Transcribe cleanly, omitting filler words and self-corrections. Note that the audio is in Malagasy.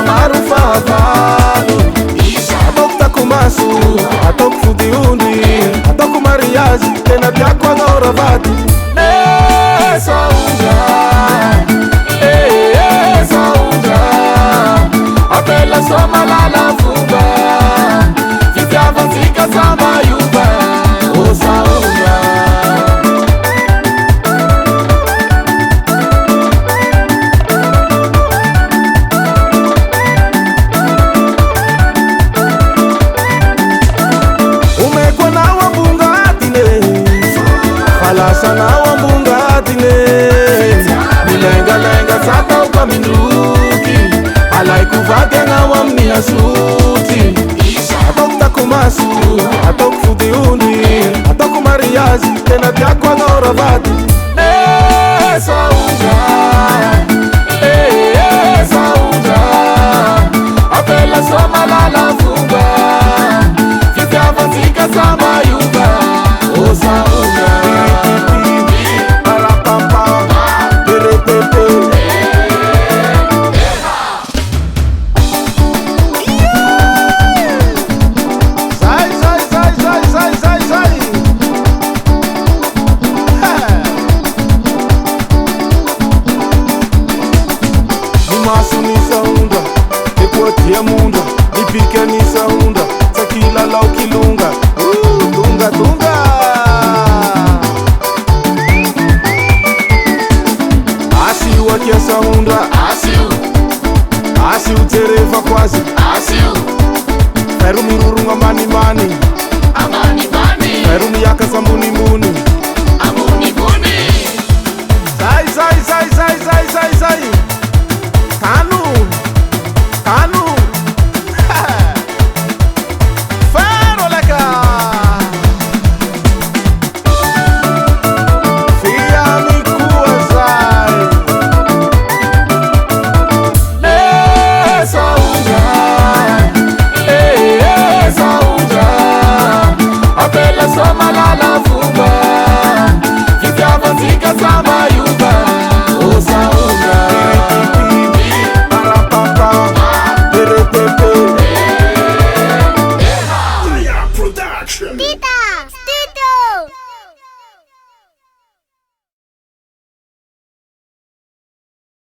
maru favalo. Atoku takumasu, atoku fudiundi, atoku mariazi, tena byakwa ngauravati. Saúde, saúde, apela só malala fuga, ficava zica sambayuba, oh saúde. Umekwa na wambunga atine, falasa na wambunga atine, milenga lenga sata ukaminduki, alai kuvake na wamnia suti. Atoku takumasu, atoku fudiundi, atoku mariazi, tena byakwa ngauravati. Saúde, saúde, apela só malala fuga, ficava zica sambayuba, oh saúde. Masu nisa unda, ekuatia munda, nipike nisa unda, sakila lau kilunga, tunga tunga. Asiu akia saunda, asiu tereva quase, Feru mirurunga mani mani, Feru miyaka sambuni muni, Sai Kanu, Fero leca, Fia mi kuasai. Saúde, saúde, apela só malala fuga, ficava zica sambayuba, oh saúde. Tita!